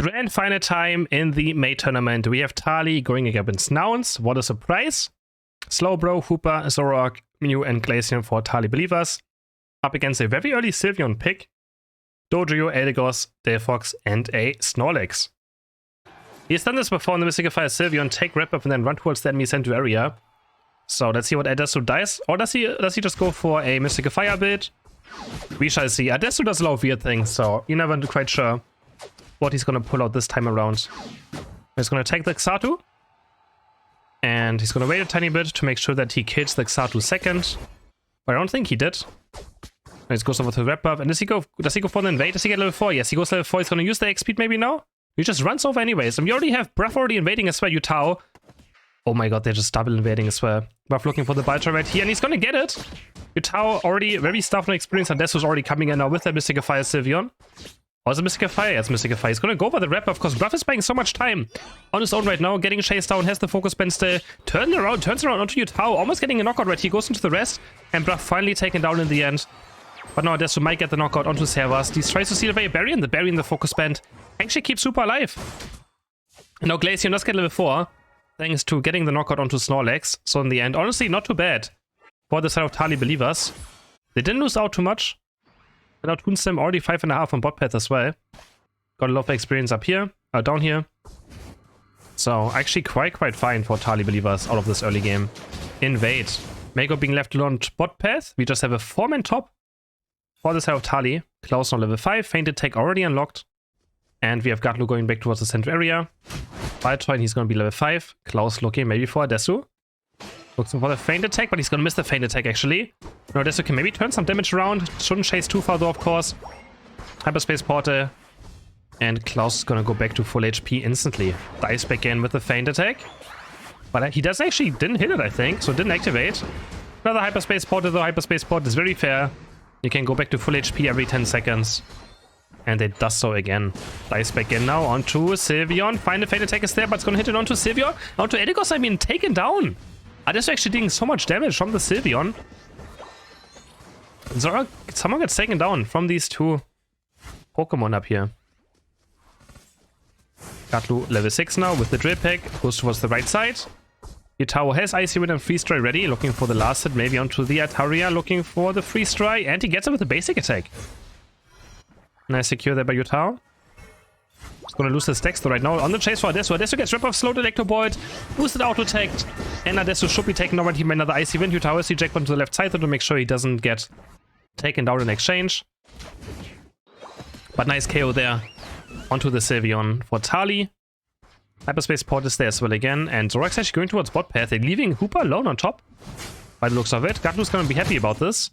Grand final time in the May tournament. We have Tali going against Nouns. What a surprise. Slowbro, Hooper, Zorok, Mew, and Glacian for Tali Believers. Up against a very early Sylveon pick. Dodrio, Eldegoss, Delphox, and a Snorlax. He's done this before in the Mystical Fire Sylveon, take Wrap Up and then run towards the enemy center area. So let's see what Adesu does. Or does he just go for a Mystical Fire build? We shall see. Adesu does a lot of weird things, so you're never quite sure what he's going to pull out this time around. He's going to take the Xatu. And he's going to wait a tiny bit to make sure that he kills the Xatu second. But I don't think he did. He goes over to the Wrap Up. And does he go for the invade? Does he get level 4? Yes, he goes level 4. He's going to use the X speed maybe now. He just runs over anyways. And we already have Bruff already invading as well, Yutao. Oh my god, they're just double invading as well. Bruff looking for the Baltra right here, and he's going to get it. Yutao already very stuffed on experience, and Desu's already coming in now with the Mystical Fire Sylveon. Or is it Mystical Fire? Yeah, it's Mystical Fire. He's going to go for the Wrap Up, because Bruff is spending so much time on his own right now, getting chased down, has the focus band still, turns around onto Yutao, almost getting a knockout right here, goes into the rest, and Bruff finally taken down in the end. But now Desu might get the knockout onto Servas. He tries to steal away a berry, and the berry in the focus band actually keeps Super alive. And now Glacian does get level 4, thanks to getting the knockout onto Snorlax. So in the end, honestly, not too bad for the side of Tali Believers. They didn't lose out too much. And now Toonstem already 5.5 on bot path as well. Got a lot of experience up here, down here. So actually quite fine for Tali Believers out of this early game. Invade. Mako being left alone on bot path. We just have a 4-man top for the side of Tali. Klaus on level 5. Fainted Tech already unlocked. And we have Gatlu going back towards the central area. Baltroin, he's going to be level 5. Klaus looking maybe for Adesu. Looks for the feint attack, but he's going to miss the feint attack actually. Now Adesu can maybe turn some damage around. Shouldn't chase too far though, of course. Hyperspace Portal. And Klaus is going to go back to full HP instantly. Dives back in with the feint attack. But he didn't hit it, I think, so it didn't activate. Another Hyperspace Portal though. Hyperspace Portal is very fair. You can go back to full HP every 10 seconds. And it does so again. Dives back in now onto Sylveon. Final feint attack is there, but it's going to hit it onto Sylveon. Onto Eldegoss, I mean, taken down. Adesu actually doing so much damage from the Sylveon. Zorok, someone gets taken down from these two Pokemon up here. Gatlu level 6 now with the Drill Pack. Goes towards the right side. Yutao has Icy Wind and Freeze Dry ready. Looking for the last hit, maybe onto the Ataria. Looking for the Freeze Dry. And he gets it with the basic attack. Nice secure there by Yutao. He's going to lose his stacks though right now. On the chase for Adesu. Adesu gets Rip Off, Slowed Electro Bolt, boosted auto tagged, and Adesu should be taken over by another Icy Wind. Yutao is eject one to the left side to make sure he doesn't get taken down in exchange. But nice KO there onto the Sylveon for Tali. Hyperspace Port is there as well again, and Zorok's actually going towards bot path. They're leaving Hooper alone on top by the looks of it. Gatlu's going to be happy about this.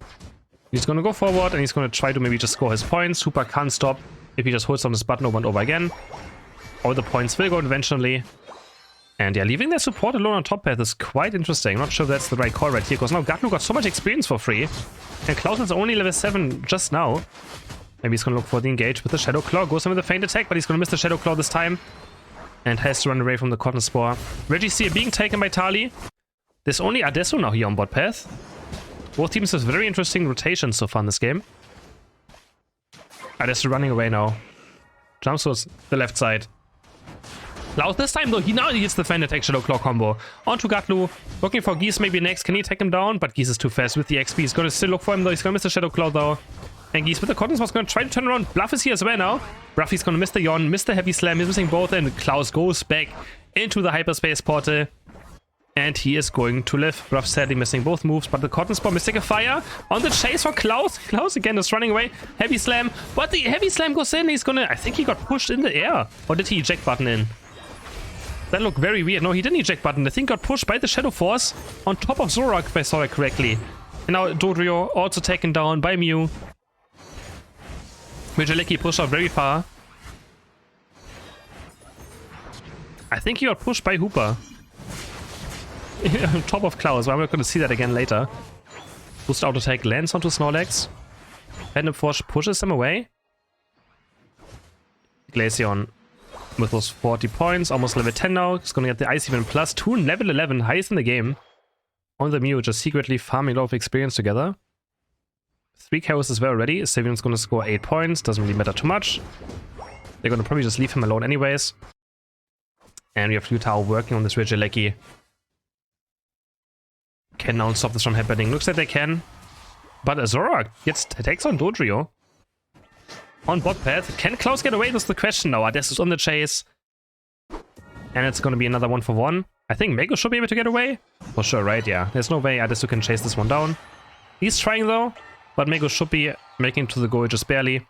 He's going to go forward and he's going to try to maybe just score his points. Hooper can't stop if he just holds on this button over and over again. All the points will go eventually. And yeah, leaving their support alone on top path is quite interesting. I'm not sure that's the right call right here, because now Gatlu got so much experience for free. And Klaus is only level 7 just now. Maybe he's going to look for the engage with the Shadow Claw. Goes in with the feint attack, but he's going to miss the Shadow Claw this time. And has to run away from the Cotton Spore. Registeel being taken by Tali. There's only Adesu now here on bot path. Both teams have very interesting rotations so far in this game. Adesu running away now. Jumps towards the left side. Klaus this time though, he now hits the feint attack Shadow Claw combo. Onto Gatlu. Looking for Geese maybe next. Can he take him down? But Geese is too fast with the XP. He's going to still look for him though. He's going to miss the Shadow Claw though. And Geese with the Cotton Spore going to try to turn around. Bluff is here as well now. Ruffy's going to miss the Yawn, miss the Heavy Slam. He's missing both, and Klaus goes back into the Hyperspace Portal. And he is going to live. Ruff sadly missing both moves, but the Cotton Spore, Mystical Fire on the chase for Klaus. Klaus again is running away. Heavy Slam, but the Heavy Slam goes in. He's gonna, I think he got pushed in the air. Or did he eject button in? That looked very weird. No, he didn't eject button. I think got pushed by the Shadow Force on top of Zorok, if I saw it correctly. And now Dodrio also taken down by Mew. Vigiliki pushed out very far. I think he got pushed by Hooper. On top of Klaus, but we're going to see that again later. Boost auto attack lands onto Snorlax. Random Force pushes him away. Glaceon with those 40 points, almost level 10 now. He's going to get the Icy Wind plus 2 and level 11, highest in the game. On the Mew, just secretly farming a lot of experience together. 3 KOs as well already. Sylveon's going to score 8 points, doesn't really matter too much. They're gonna probably just leave him alone anyways. And we have Yutao working on this Regieleki. Can now stop this from happening. Looks like they can. But Zorak takes on Dodrio. On bot path. Can Klaus get away? That's the question now. Adesso is on the chase. And it's gonna be another 1-for-1. I think Mego should be able to get away. For sure, right? Yeah. There's no way Adesso can chase this one down. He's trying though. But Mego should be making it to the goal just barely.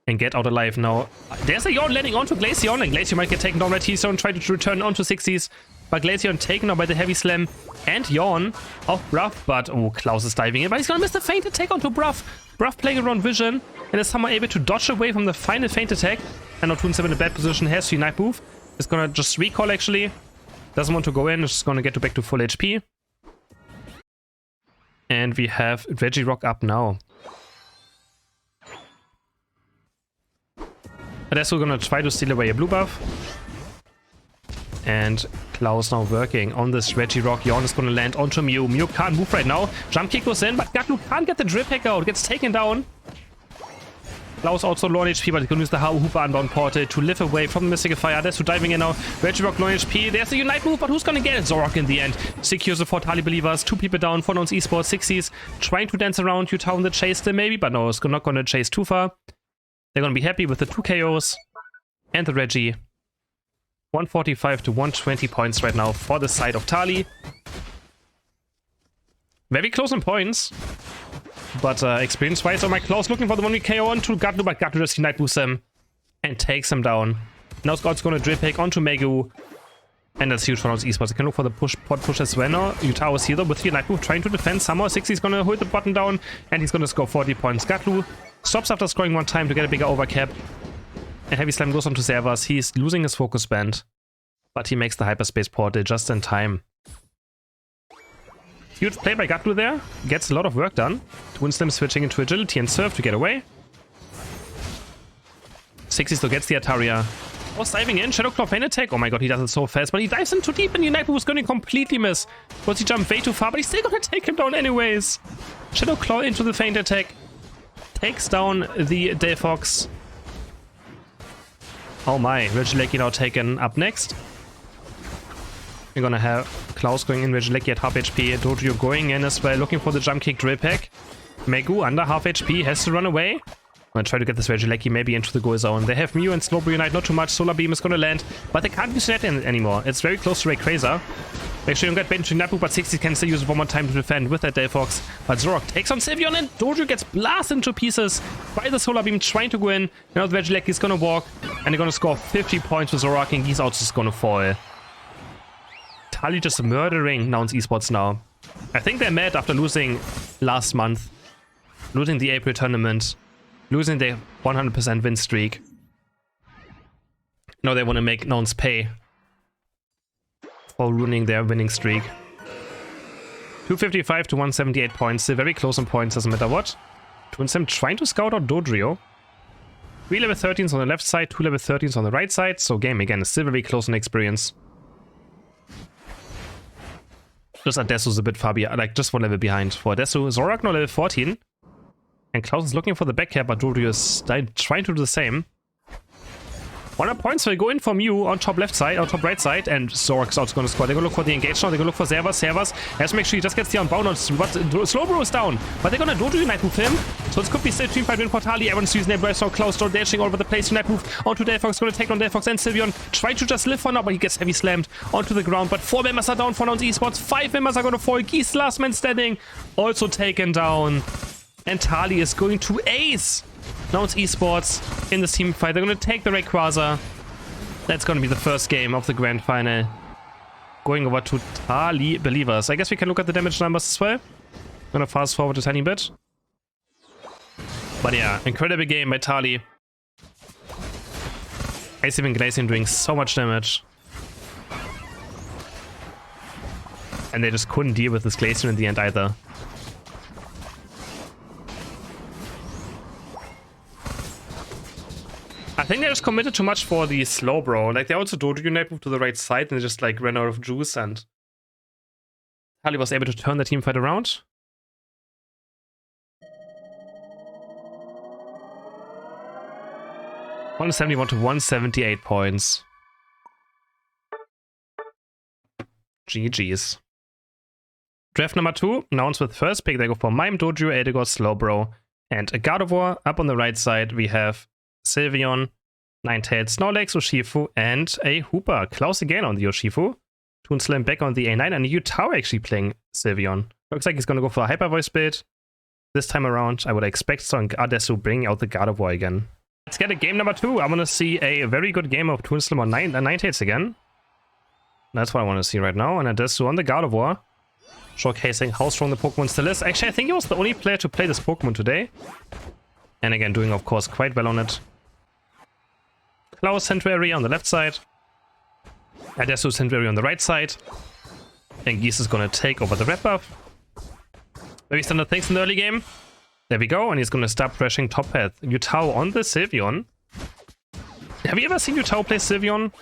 And get out alive now. There's a Yawn landing onto Glaceon, and Glaceon might get taken down by T-Zone, try to return onto 60s. But Glaceon taken now by the heavy slam and Yawn of Bruff. But, oh, Klaus is diving in, but he's gonna miss the feint attack onto Bruff. Bruff playing around vision and is somehow able to dodge away from the final feint attack. And now Toon7 in a bad position, has to Unite move. Is gonna just recall actually. Doesn't want to go in, is just gonna get back to full HP. And we have Regirock up now. Adesso gonna try to steal away a blue buff. And Klaus now working on this Regirock. Yawn is gonna land onto Mew. Mew can't move right now. Jump kick goes in, but Gatlu can't get the drip hack out. Gets taken down. Klaus also low on HP, but he's gonna use the Hooper Unbound Portal to live away from the Mystical Fire. Adesso diving in now. Regirock low on HP. There's a Unite move, but who's gonna get it? Zorak in the end. Secures the 4 Tali Believers. 2 people down. 4 Nouns Esports. 60s. Trying to dance around Yutao in the chase still maybe, but no, it's not gonna chase too far. They're gonna be happy with the 2 KOs and the Reggie. 145 to 120 points right now for the side of Tali. Very close on points. But experience-wise, oh my Klaus looking for the 1v KO onto Gatlu, but Gatlu just Unite boosts him and takes him down. Now Scott's gonna drip pick onto Megu. And that's huge for Nouns Esports. They can look for the pot push as well now. Yutao is here though with the Unite move, trying to defend somehow. 60's gonna hold the button down and he's gonna score 40 points. Gatlu stops after scoring 1 time to get a bigger overcap. And Heavy Slam goes on to Servas. He's losing his focus band. But he makes the hyperspace portal just in time. Huge play by Gatlu there. Gets a lot of work done. Twin Slam switching into agility and surf to get away. 60 still gets the Ataria. Oh, diving in. Shadow Claw feint attack. Oh my god, he does it so fast. But he dives in too deep and Unite was going to completely miss. Because he jumped way too far, but he's still going to take him down anyways. Shadow Claw into the feint attack. Takes down the Delphox. Oh my, Regieleki now taken up next. We're gonna have Klaus going in, Regieleki at half HP, Dodrio going in as well, looking for the jump kick drill pack. Megu under half HP, has to run away. I'm gonna try to get this Regieleki maybe into the goal zone. They have Mew and Slowbro Unite, not too much. Solar Beam is gonna land, but they can't use that anymore. It's very close to Rayquaza. Make sure you don't get bait into Napu, but 60 can still use it one more time to defend with that Delphox. But Zorak takes on Sylveon and Dodrio gets blasted into pieces by the Solar Beam trying to go in. Now the Regieleki is gonna walk and they're gonna score 50 points with Zorak and he's also just gonna fall. Tali just murdering Nouns Esports now. I think they're mad after losing last month. Losing the April tournament. Losing their 100% win streak. Now they want to make Nouns pay for ruining their winning streak. 255 to 178 points. Still very close on points, doesn't matter what. Twin trying to scout out Dodrio. 3 level 13s on the left side, 2 level 13s on the right side. So game again is still very close on experience. Just Adesso's a bit far behind, like just 1 level behind for Adesso. Zorak now level 14. And Klaus is looking for the back cap, but Dodrio is trying to do the same. 100 points will go in for Mew on top left side, on top right side, and Zorak's also going to score. They're going to look for the engage now, they're going to look for Servas. Servas has to make sure he just gets the unbound on, but Slowbro is down. But they're going to Dodrio Unite move him. So this could be still team fight win for Tali. Everyone's using their breath, so Klaus dashing all over the place. Unite move onto Delphox, going to take down Delphox and Sylveon. Try to just live for now, but he gets heavy slammed onto the ground. But 4 members are down for Nouns Esports, 5 members are going to fall. Geese, last man standing, also taken down. And Tali is going to ace Nouns Esports in this team fight. They're going to take the Rayquaza. That's going to be the first game of the grand final. Going over to Tali Believers. I guess we can look at the damage numbers as well. I'm going to fast forward a tiny bit. But yeah, incredible game by Tali. Ice even Glaceon doing so much damage. And they just couldn't deal with this Glaceon in the end either. I think they just committed too much for the Slowbro. Like, they also Dodrio Unite moved to the right side and they just, like, ran out of juice, and Tali was able to turn the team fight around. 171 to 178 points. GG's. Draft number 2, Nouns with first pick. They go for Mime, Dojo, Edigor, Slowbro, and a Gardevoir. Up on the right side, we have Sylveon, Ninetales, Snorlax, Urshifu, and a Hooper. Klaus again on the Urshifu. Toonslim back on the A9, and Yutao actually playing Sylveon. Looks like he's going to go for a Hyper Voice build. This time around, I would expect Son Adesu bringing out the Gardevoir again. Let's get a game number 2. I want to see a very good game of Toonslim on Ninetales again. That's what I want to see right now. And Adesu on the Gardevoir. Showcasing how strong the Pokemon still is. Actually, I think he was the only player to play this Pokemon today. And again, doing, of course, quite well on it. Klaus Central Area on the left side. Adesu Central Area on the right side. And Geese is going to take over the red buff. Maybe standard things in the early game. There we go. And he's going to start pressuring top path. Yutao on the Sylveon. Have you ever seen Yutao play Sylveon?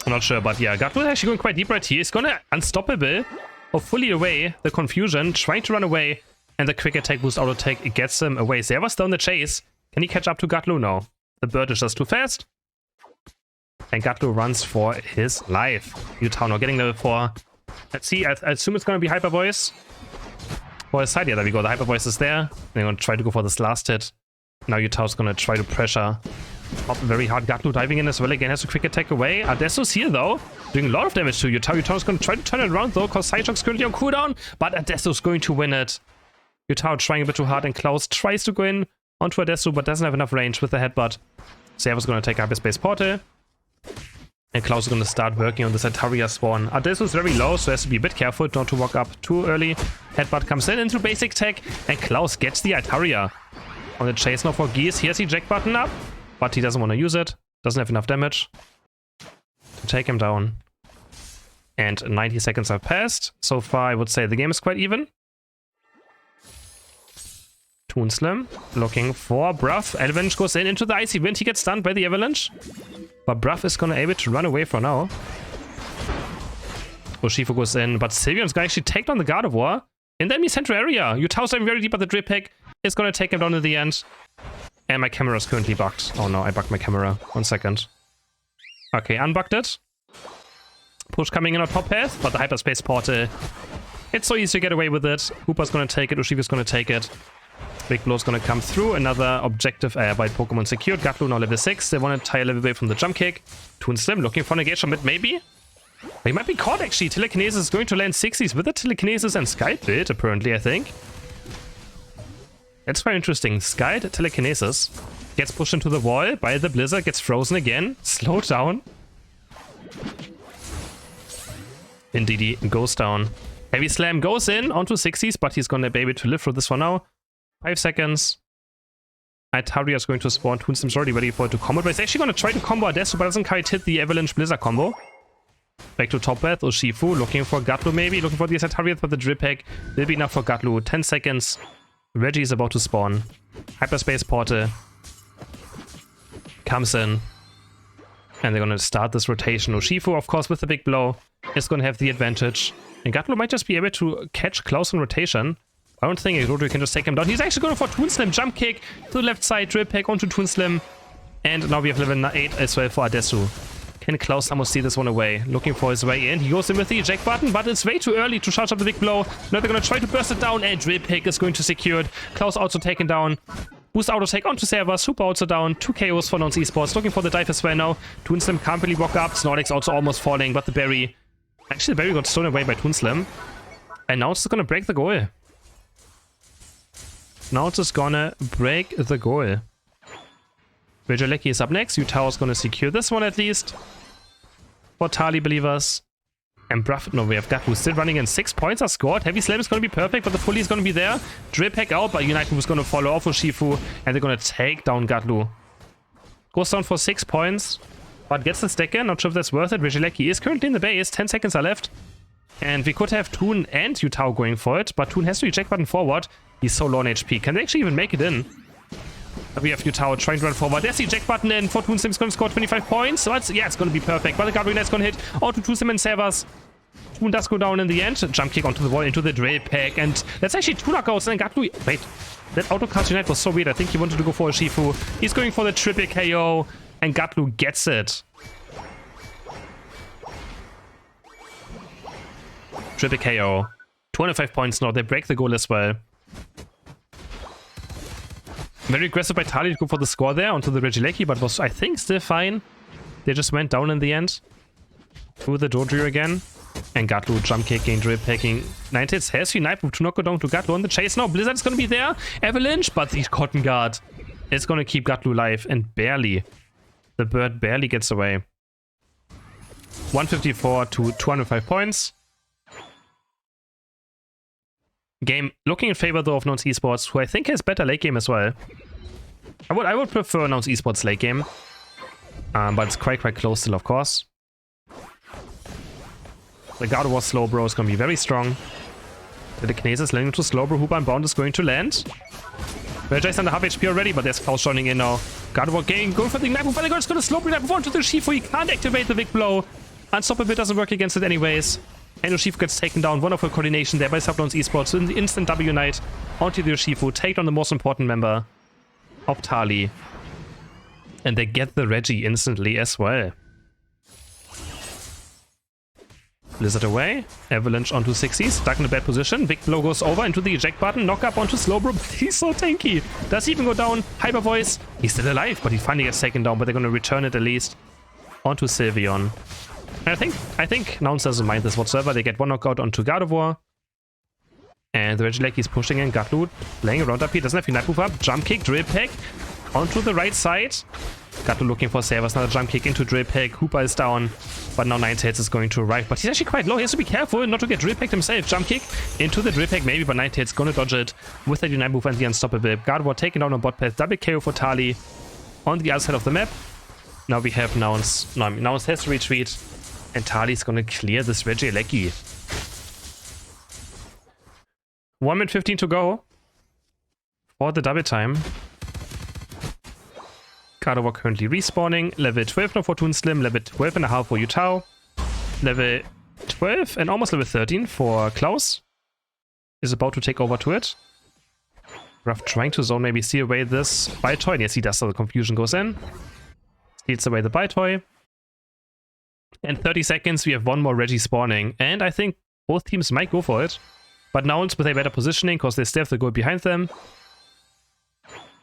I'm not sure, but yeah, Gatlu is actually going quite deep right here. He's going to unstoppable. Or fully away the confusion, trying to run away, and the quick attack boost auto attack gets him away. Serva's still in the chase. Can he catch up to Gatlu? No. The bird is just too fast. And Gatlu runs for his life. Yutao now getting level 4. Let's see, I assume it's going to be Hyper Voice. For his side, yeah, there we go. The Hyper Voice is there. They're going to try to go for this last hit. Now Yutao's going to try to pressure up very hard. Gatlu diving in as well. Again, has a quick attack away. Adesu's here, though. Doing a lot of damage to Yutao. Yutao's going to try to turn it around, though, because Psyshock's currently on cooldown. But Adesu's going to win it. Yutao trying a bit too hard, and Klaus tries to go in onto Adesu, but doesn't have enough range with the headbutt. Serva's going to take Hyperspace Portal. And Klaus is going to start working on this Altaria spawn. Adesu's very low, so has to be a bit careful not to walk up too early. Headbutt comes in into basic tech, and Klaus gets the Altaria. On the chase now for Geese. Here's the Jack button up. But he doesn't want to use it. Doesn't have enough damage to take him down. And 90 seconds have passed. So far, I would say the game is quite even. Toonslim looking for Bruff. Avalanche goes in into the Icy Wind. He gets stunned by the Avalanche. But Bruff is going to be able to run away for now. Urshifu goes in. But Sylveon's going to actually take down the Gardevoir in the enemy central area. Yutao's diving very deep, but the Drip Pack is going to take him down in the end. And my camera is currently bugged. Oh no, I bugged my camera. 1 second. Okay, unbugged it. Push coming in on top path, but the Hyperspace Portal. It's so easy to get away with it. Hooper's gonna take it, Urshifu's gonna take it. Big Blow's gonna come through. Another objective by Pokemon secured. Gatlu now level 6. They want to tie a level away from the jump kick. Toonslim looking for negation mid, maybe? He might be caught actually. Telekinesis is going to land 60s with the Telekinesis and Sky build, apparently, I think. That's very interesting. Sky Telekinesis gets pushed into the wall by the Blizzard, gets frozen again, slowed down. Indeed, he goes down. Heavy Slam goes in onto 60s, but he's gonna be able to live through this for now. 5 seconds. Altaria is going to spawn. Toonslim's already ready for it to combo, but he's actually gonna try to combo Adesu, but doesn't quite hit the Avalanche Blizzard combo. Back to top path. Urshifu looking for Gatlu maybe, looking for the Altaria, but the Drip Pack will be enough for Gatlu. 10 seconds. Reggie is about to spawn. Hyperspace Portal comes in. And they're going to start this rotation. Urshifu, of course, with the big blow, is going to have the advantage. And Gatlu might just be able to catch Klaus in rotation. I don't think Rodri can just take him down. He's actually going for Toonslim. Jump kick to the left side. Drip Pack onto Toonslim. And now we have level 8 as well for Adesu. Can Klaus almost see this one away? Looking for his way in. He goes in with the eject button, but it's way too early to charge up the big blow. Now they're going to try to burst it down, and Drip Pack is going to secure it. Klaus also taken down. Boost auto take onto Serva. Super also down. 2 KOs for Nouns Esports. Looking for the dive as well now. Toonslim can't really walk up. Snorlax also almost falling, but the berry... Actually, the berry got stolen away by Toonslim. And now it's going to break the goal. Now it's just going to break the goal. Regieleki is up next. Yutao is going to secure this one at least. For Tali believers. And Bruff, no, we have Gatlu still running in. 6 points are scored. Heavy Slam is going to be perfect, but the fully is going to be there. Drip Pack out, but Unite Move is going to follow off Urshifu. And they're going to take down Gatlu. Goes down for 6 points. But gets the stack in. Not sure if that's worth it. Regieleki is currently in the base. 10 seconds are left. And we could have Toon and Yutao going for it. But Toon has to eject button forward. He's so low on HP. Can they actually even make it in? We have Yutao trying to run forward. There's the eject button in. For Toonslim is going to score 25 points. So it's going to be perfect. But the Guardian is going to hit onto Toonslim and Servas. Toon does go down in the end. Jump kick onto the wall into the drill pack. And that's actually 2 knockouts. And Gatlu... Wait. That auto-cast unite was so weird. I think he wanted to go for a Shifu. He's going for the triple KO. And Gatlu gets it. Triple KO. 205 points now. They break the goal as well. Very aggressive by Tali to go for the score there onto the Regieleki, but was, I think, still fine. They just went down in the end. Through the Dodrio again. And Gatlu jump kicking, drip packing. Ninetales has Unite move to knock it down to Gatlu on the chase now. Blizzard is going to be there. Avalanche, but the Cotton Guard is going to keep Gatlu alive. And barely. The bird barely gets away. 154 to 205 points. Game looking in favor though of Nouns Esports, who I think has better late game as well. I would prefer Nouns Esports late game, but it's quite close still, of course. The God of War Slowbro is going to be very strong. The Kinesis landing to Slowbro. Hooper and Bound is going to land. Regi's under half HP already, but there's Klaus joining in now. God of War going for the Ignite Move. And it's going to Slowbro Ignite Move onto the Shifu. He can't activate the Big Blow. Unstoppable doesn't work against it anyways. And Yoshifu gets taken down. Wonderful coordination there by Nouns Esports. In the instant W Knight onto the Yoshifu. Take down the most important member of Tali. And they get the Regi instantly as well. Blizzard away. Avalanche onto 60s. Stuck in a bad position. Big Blow goes over into the eject button. Knock up onto Slowbro. But he's so tanky. Does he even go down? Hyper Voice. He's still alive, but he finally gets taken down. But they're going to return it at least onto Sylveon. I think Nouns doesn't mind this whatsoever. They get 1 knockout onto God of War. And the Regieleki is pushing in. Gatlu playing around up here. Doesn't have Unite Move up. Jump kick, drill pack onto the right side. Gatlu looking for Savers. Another jump kick into drill pack. Hooper is down. But now Ninetales is going to arrive. But he's actually quite low. He has to be careful not to get drill packed himself. Jump kick into the drill pack maybe, but Ninetales going to dodge it with the Unite Move and the Unstoppable. God of War taken down on bot path. Double KO for Tali on the other side of the map. Now we have Nouns. No, Nouns has to retreat. And Tali's gonna clear this Regieleki. 1 minute 15 to go for the double time. God of War currently respawning. Level 12 now for Toon Slim. Level 12.5 for Yutao. Level 12 and almost level 13 for Klaus. Is about to take over to it. Ruff trying to zone, maybe steal away this Bite Toy. Yes, he does, so the confusion goes in. Steals away the Bite Toy. In 30 seconds, we have 1 more Regi spawning. And I think both teams might go for it. But Nouns with a better positioning, because they still have the goal behind them.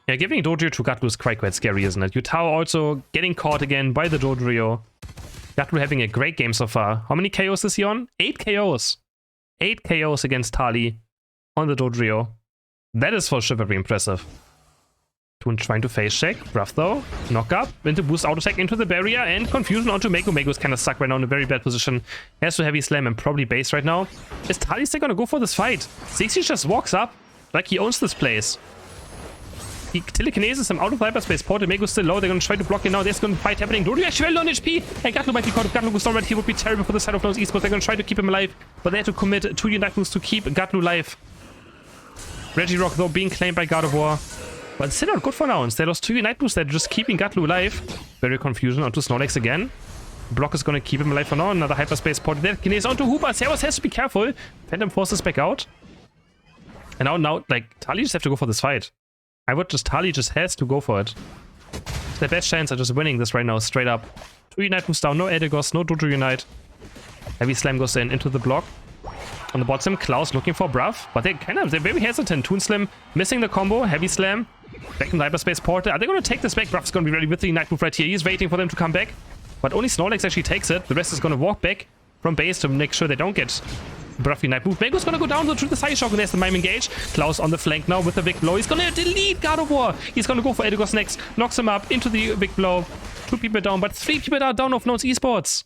Yeah, giving Dodrio to Gatlu is quite scary, isn't it? Yutao also getting caught again by the Dodrio. Gatlu having a great game so far. How many KOs is he on? 8 KOs. 8 KOs against Tali on the Dodrio. That is for sure very impressive. Toon trying to face check. Rough though. Knock up. Into boost auto attack into the barrier. And confusion onto Mako. Mako is kind of stuck right now in a very bad position. Has to heavy slam and probably base right now. Is Tali still gonna go for this fight? 60 just walks up like he owns this place. He telekinesis him out of the hyperspace portal. Mako still low. They're gonna try to block it now. There's gonna be a fight happening. Dodrio actually very low on HP. And Gatlu might be caught. If Gatlu goes down right, he would be terrible for the side of Nouns Esports. They're gonna try to keep him alive. But they have to commit 2 Unite moves to keep Gatlu alive. Regirock though being claimed by God of War. But still not good for Nouns. They lost 2 Unite boosts. They're just keeping Gatlu alive. Very confusion onto Snorlax again. Block is going to keep him alive for now. Another hyperspace portal there. Kinesis onto Hooper. Servus has to be careful. Phantom forces back out. And now, like, Tali just have to go for this fight. Tali just has to go for it. It's their best chance at just winning this right now, straight up. 2 Unite moves down. No Eldegoss, no Dodrio Unite. Heavy Slam goes into the block. On the bottom, Klaus looking for Bruff. But they're very hesitant. Toon Slim missing the combo. Heavy Slam. Back in the hyperspace portal. Are they going to take this back? Bruff's going to be ready with the Unite move right here. He's waiting for them to come back. But only Snorlax actually takes it. The rest is going to walk back from base to make sure they don't get Bruff Unite move. Mako's going to go down to the side shock, and there's the Mime engage. Klaus on the flank now with the big blow. He's going to delete God of War. He's going to go for Eldegoss next. Knocks him up into the big blow. 2 people down, but 3 people are down of Nouns Esports.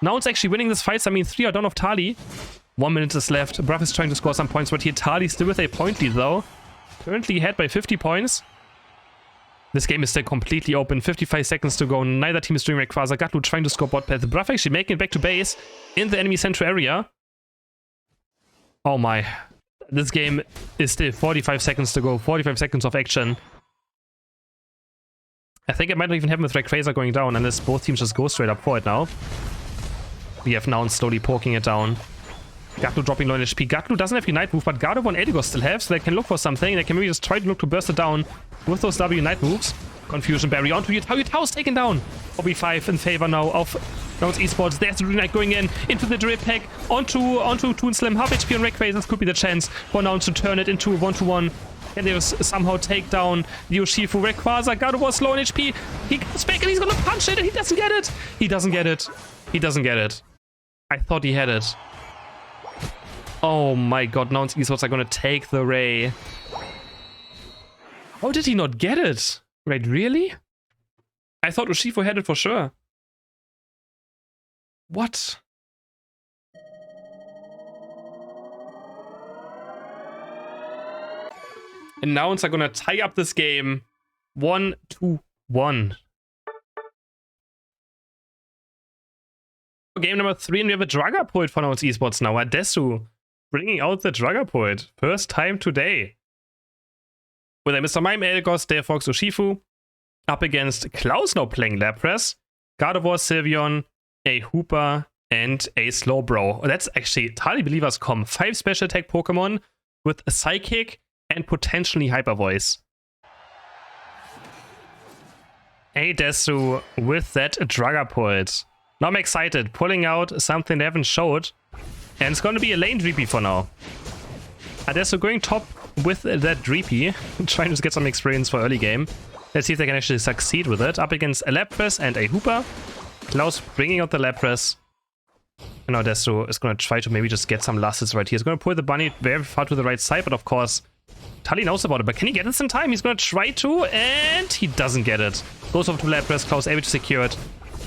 Nouns actually winning this fight. I mean, 3 are down of Tali. 1 minute is left. Bruff is trying to score some points, but here Tali still with a point lead though. Currently ahead by 50 points. This game is still completely open. 55 seconds to go. Neither team is doing Rayquaza. Gatlu trying to score bot path. Bruff actually making it back to base in the enemy central area. Oh my. This game is still 45 seconds to go. 45 seconds of action. I think it might not even happen with Rayquaza going down unless both teams just go straight up for it now. We have Nouns slowly poking it down. Gatlu dropping low in HP. Gatlu doesn't have Unite move, but Gardevoir and Eldegoss still have, so they can look for something. They can maybe just try to look to burst it down with those W Unite moves. Confusion Berry onto Yutao. Yutao's taken down. OB5 in favor now of Nouns Esports. There's the Unite going into the drip pack. Onto Toon Slim. Half HP on Rayquaza. This could be the chance for Nouns to turn it into a 1-to-1. Can they somehow take down the Urshifu? Rayquaza, Gardevoir low on HP. He comes back and he's gonna punch it and he doesn't get it. He doesn't get it. He doesn't get it. I thought he had it. Oh my god, Nouns Esports are gonna take the Ray. How did he not get it? Wait, really? I thought Urshifu had it for sure. What? And Nouns are gonna tie up this game 1-1. Game number 3, and we have a Dragapult for Nouns Esports now. Adesu bringing out the Dragapult. First time today. With a Mr. Mime, Eldegoss, Delphox, Urshifu. Up against Klaus now playing Lapras. Gardevoir, Sylveon, a Hooper, and a Slowbro. That's actually Talibobo's com. 5 special attack Pokemon with a Psychic and potentially Hyper Voice. Adesu with that Dragapult. Now I'm excited, pulling out something they haven't showed. And it's going to be a lane Dreepy for now. Adesu going top with that Dreepy, trying to get some experience for early game. Let's see if they can actually succeed with it. Up against a Lapras and a Hooper. Klaus bringing out the Lapras. And now Adesu is going to try to maybe just get some last hits right here. He's going to pull the bunny very far to the right side, but of course, Tali knows about it. But can he get this in time? He's going to try to, and he doesn't get it. Goes over to Lapras, Klaus able to secure it.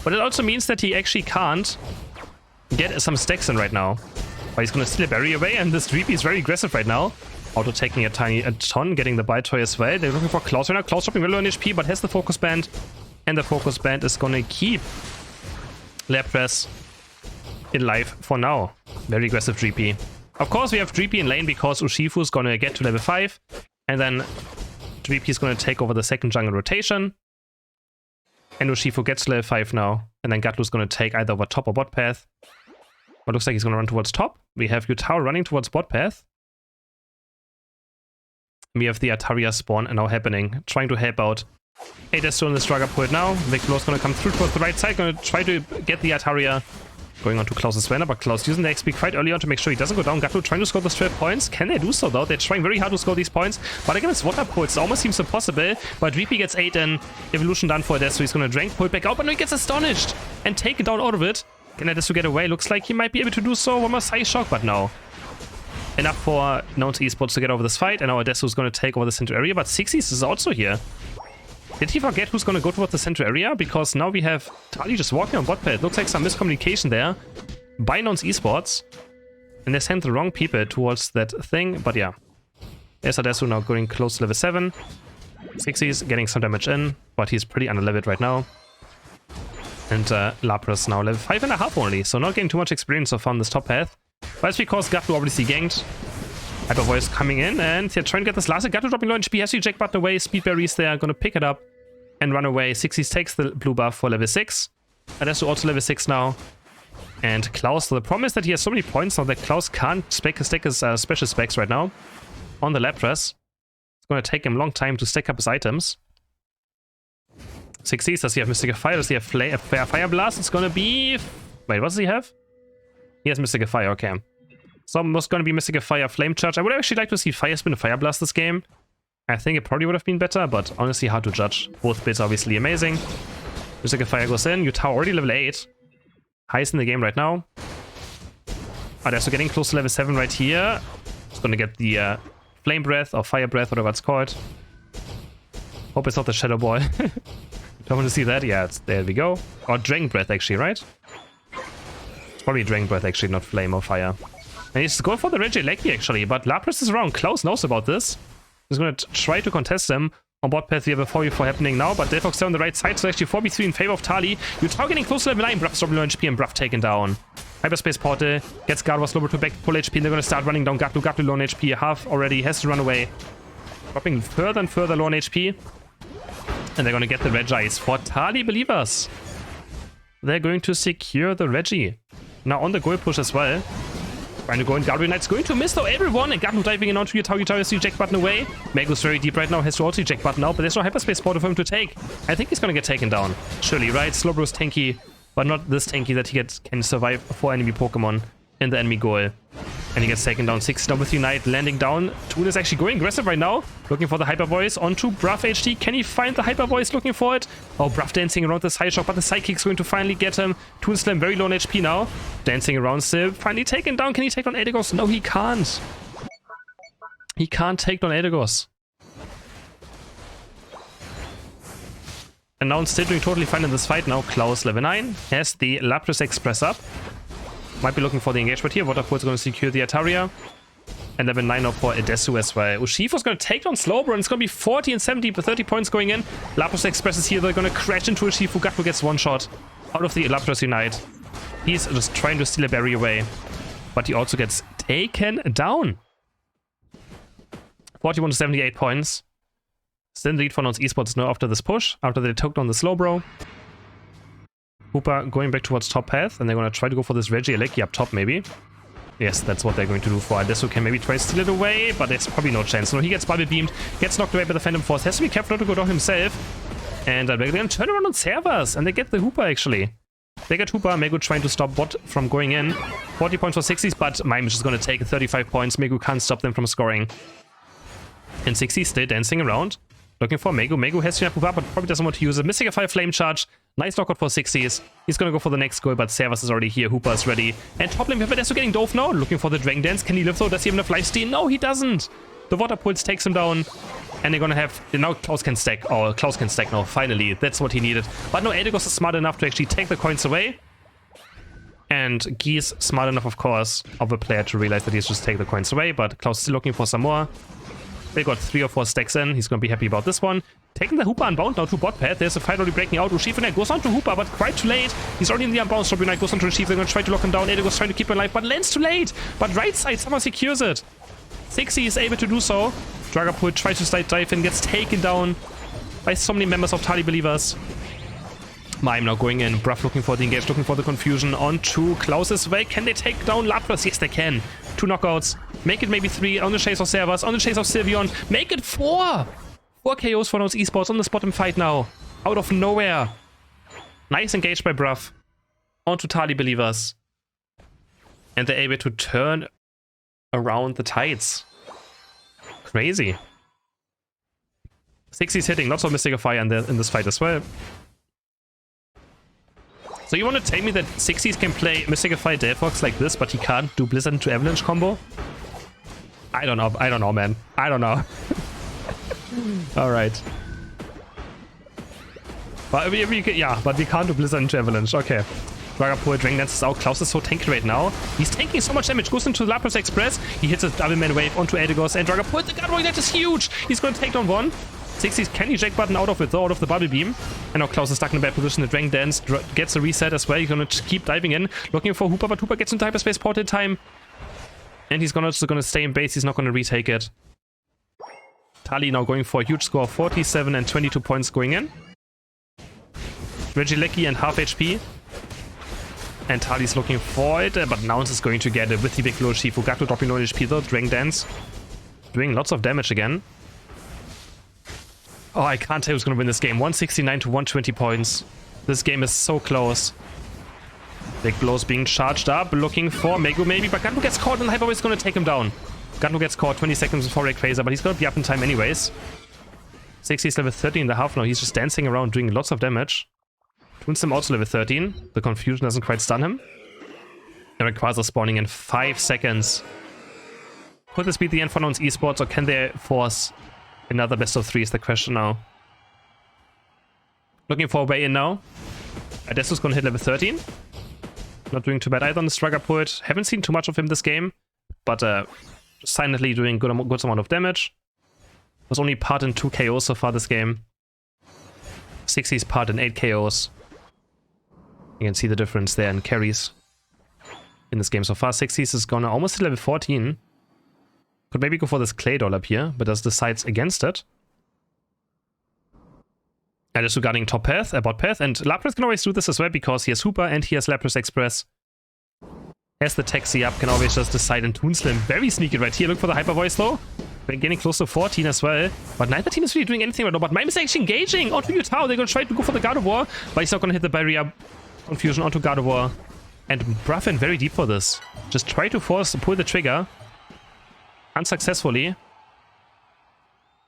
But it also means that he actually can't get some stacks in right now. But he's going to steal a berry away, and this Dreepy is very aggressive right now. Auto taking a ton, getting the bite toy as well. They're looking for Klaus right now. Klaus dropping really low on HP, but has the focus band. And the focus band is going to keep Lapras in life for now. Very aggressive Dreepy. Of course, we have Dreepy in lane because Urshifu is going to get to level 5. And then Dreepy is going to take over the second jungle rotation. And Urshifu gets to level 5 now. And then Gatlu is going to take either over top or bot path. But looks like he's going to run towards top. We have Yutao running towards bot path. We have the Ataria spawn now happening. Trying to help out. Adesu in the Dragapult now. Victor is going to come through towards the right side. Going to try to get the Ataria. Going on to Klaus' banner, but Klaus using the XP quite early on to make sure he doesn't go down. Gatlu trying to score those 12 points. Can they do so though? They're trying very hard to score these points. But against Water Pulse, it almost seems impossible. But Dreepy gets 8 in. Evolution done for Adesu. He's going to Drank, pull it back out, but no, he gets astonished. And taken down out of it. Can Adesu get away? Looks like he might be able to do so. One more Psy Shock, but no. Enough for Nouns Esports to get over this fight. And now Adesu is going to take over the center area. But Sixties is also here. Did he forget who's going to go towards the center area? Because now we have Tali just walking on bot pad. Looks like some miscommunication there by Nouns Esports. And they sent the wrong people towards that thing. But yeah. There's Adesu now going close to level 7. Sixties getting some damage in. But he's pretty underleveled right now. And Lapras now level 5.5 only. So not getting too much experience so far on this top path. But it's because Gatlu obviously ganked. Hyper Voice coming in. And they're trying to get this last hit. Gatlu dropping low HP. Has to eject button away. Speed berries there. Gonna pick it up. And run away. Sixties takes the blue buff for level 6. Adesu also level 6 now. And Klaus, the problem is that he has so many points now that Klaus can't stack his special specs right now on the Lapras. It's going to take him a long time to stack up his items. 60s, does he have Mystical Fire? Does he have Fire Blast? It's going to be... Wait, what does he have? He has Mystical Fire, okay. So it's going to be Mystical Fire, Flame Charge. I would actually like to see Fire Spin and Fire Blast this game. I think it probably would have been better, but honestly hard to judge. Both builds obviously amazing. Mystical Fire goes in. Yutao already level 8. Highest in the game right now. Adesu getting close to level 7 right here. It's going to get the Flame Breath or Fire Breath, whatever it's called. Hope it's not the Shadow Ball. Don't want to see that. Yeah, there we go. Or Dragon Breath actually, right? It's probably Dragon Breath actually, not Flame or Fire. And he's going for the Regieleki actually, but Lapras is around. Klaus knows about this. He's going to try to contest him. On bot path, we have a 4v4 happening now, but Delphox there on the right side, so actually 4v3 in favor of Tali. Yutao getting close to level 9, Bruff's dropping low HP, and Bruff taken down. Hyperspace Portal, gets Gardevoir slower to back full HP, and they're going to start running down Gatlu. Gatlu low on HP, half already, has to run away. Dropping further and further low on HP. And they're going to get the Regis for Tali believers. They're going to secure the Reggie. Now on the goal push as well. Trying to go in. Guardian Knight's going to miss though everyone. And Garden diving in onto your tower. You eject button away. Mego's very deep right now. Has to also eject button out. But there's no hyperspace spot for him to take. I think he's going to get taken down. Surely, right? Slowbro's tanky. But not this tanky that he can survive 4 enemy Pokemon in the enemy goal. And he gets taken down. 6 now with Unite. Landing down. Toon is actually going aggressive right now. Looking for the Hyper Voice onto Bruff HD. Can he find the Hyper Voice? Looking for it. Oh, Bruff dancing around the side shock. But the Psychic's going to finally get him. Toon Slam very low on HP now. Dancing around still. Finally taken down. Can he take down Eldegoss? No, he can't. He can't take down Eldegoss. And now still doing totally fine in this fight now. Klaus level 9 has the Lapras Express up. Might be looking for the engagement here. Waterpool's going to secure the Ataria. And level 9 now for Edesu as well. Ushifu's going to take down Slowbro, and it's going to be 40 and 70, 30 points going in. Lapras Express is here. They're going to crash into Ushifu. Gato gets one shot out of the Lapras Unite. He's just trying to steal a berry away. But he also gets taken down. 41 to 78 points. Still in the lead for Nouns Esports now after this push. After they took down the Slowbro. Hooper going back towards top path, and they're going to try to go for this Regieleki up top, maybe. Yes, that's what they're going to do for Adesu. Can maybe try to steal it away, but there's probably no chance. No, he gets bubble beamed, gets knocked away by the Phantom Force. Has to be careful not to go down himself. And they're going to turn around on servers, and they get the Hooper, actually. They get Hooper. Megu trying to stop Bot from going in. 40 points for 60s, but Mime is just going to take 35 points. Megu can't stop them from scoring. And 60 still dancing around. Looking for Megu. Megu has to move up, but probably doesn't want to use it. Missing a 5 Flame Charge. Nice knockout for 60s. He's going to go for the next goal, but Servus is already here. Hooper is ready. And top lane, Adesu getting dove now. Looking for the Dragon Dance. Can he live though? Does he have enough lifesteal? No, he doesn't. The Water Pulse takes him down. And they're going to have... Now Klaus can stack. Oh, Klaus can stack now. Finally. That's what he needed. But no, Eldegoss is smart enough to actually take the coins away. And Geese smart enough, of course, of a player to realize that he's just take the coins away. But Klaus is still looking for some more. They got 3 or 4 stacks in. He's going to be happy about this one. Taking the Hooper unbound now to bot path. There's a fight already breaking out. Urshifu goes on to Hooper, but quite too late. He's already in the unbound. Stop Unite goes on to Urshifu. They're going to try to lock him down. Eldegoss trying to keep him alive, but lands too late. But right side somehow secures it. 60 is able to do so. Dragapult tries to slide dive in, gets taken down by so many members of Tali Believers. Mime now going in. Bruff looking for the engage, looking for the confusion onto Klaus's way. Can they take down Lapras? Yes, they can. 2 knockouts. Make it maybe 3 on the chase of Servus, on the chase of Sylveon. Make it 4! 4 KOs for Nouns Esports on this bottom fight now. Out of nowhere. Nice engage by Bruff. Onto Tali Believers. And they're able to turn around the tides. Crazy. 60's hitting, lots of Mystic of Fire in this fight as well. So you want to tell me that 60s can play Mystic of Fire Delphox like this, but he can't do Blizzard into Avalanche combo? I don't know, man. I don't know. Alright. But we can't do Blizzard into Avalanche. Okay. Dragapult, Dragon Dance is out. Klaus is so tanky right now. He's tanking so much damage. Goes into the Lapras Express. He hits a double man wave onto Eldegoss. And Dragapult, the Guard that is huge. He's going to take down one. 60s can eject button out of it though, out of the bubble beam. And now Klaus is stuck in a bad position. The Dragon Dance gets a reset as well. He's going to keep diving in. Looking for Hooper, but Hooper gets into hyperspace portal time. And he's just going to stay in base. He's not going to retake it. Tali now going for a huge score. 47 and 22 points going in. Regieleki and half HP. And Tali's looking for it, but Nouns is going to get it with the big low Shifu. Gato dropping no HP though. Dragon Dance doing lots of damage again. Oh, I can't tell who's going to win this game. 169 to 120 points. This game is so close. Big blows being charged up. Looking for Megu maybe, but Gato gets caught and Hyper is going to take him down. Gato gets caught 20 seconds before Rayquaza, but he's going to be up in time anyways. 60 is level 13.5 now. He's just dancing around doing lots of damage. Toonsim also level 13. The confusion doesn't quite stun him. And Rayquaza spawning in 5 seconds. Could this be the end for Nouns Esports, or can they force another best of 3 is the question now. Looking for a way in now. Adesu's going to hit level 13. Not doing too bad either on the Dragapult. Haven't seen too much of him this game, but silently doing good amount of damage. Was only part in 2 KOs so far this game. 60's part in 8 KOs. You can see the difference there in carries in this game so far. 60's is gonna almost hit level 14. Could maybe go for this Clay Doll up here, but does decides against it. And is regarding top path, bot path, and Lapras can always do this as well because he has Hooper and he has Lapras Express. as the taxi up can always just decide, and Toonslim very sneaky right here. Look for the hyper voice though. We're getting close to 14 as well. But neither team is really doing anything right now. But Mime is actually engaging onto Utah. They're going to try to go for the Gardevoir, but he's not going to hit the barrier. Confusion onto Gardevoir. And Bruffin very deep for this. Just try to pull the trigger. Unsuccessfully.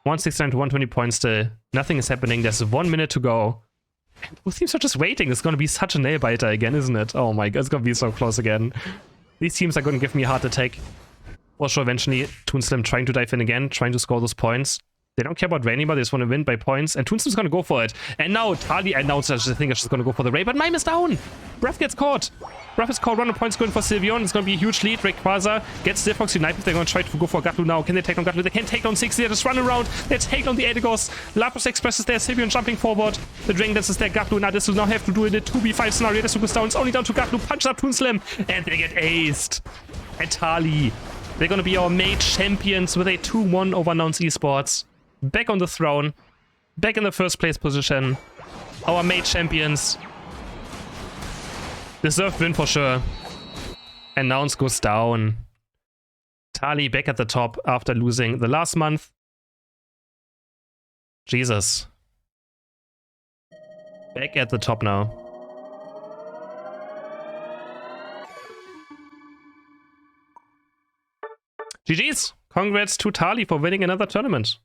169 to 120 points still. Nothing is happening. There's 1 minute to go. And both teams are just waiting. It's going to be such a nail biter again, isn't it? Oh my god, it's going to be so close again. These teams are going to give me a heart attack. For sure, eventually, Toonslim trying to dive in again, trying to score those points. They don't care about Rainy, but they just want to win by points. And Toonslim's going to go for it. And now Tali announced that I think she's going to go for the Ray, but Mime is down. Breath gets caught. Breath is caught. 100 points going for Sylveon. It's going to be a huge lead. Rayquaza gets Diffox United. They're going to try to go for Gatlu now. Can they take down Gatlu? They can take down 60. They just run around. They take down the Edigos. Lapras Express is there. Sylveon jumping forward. The Dragon Dance is there. Gatlu now this will now have to do it in a 2v5 scenario. This goes down. It's only down to Gatlu. Punches up Toonslim. And they get aced. And Tali. They're going to be our mate champions with a 2-1 over Nouns Esports. Back on the throne. Back in the first place position. Our mate champions. Deserved win for sure. And Nouns goes down. Tali back at the top after losing the last month. Jesus. Back at the top now. GG's. Congrats to Tali for winning another tournament.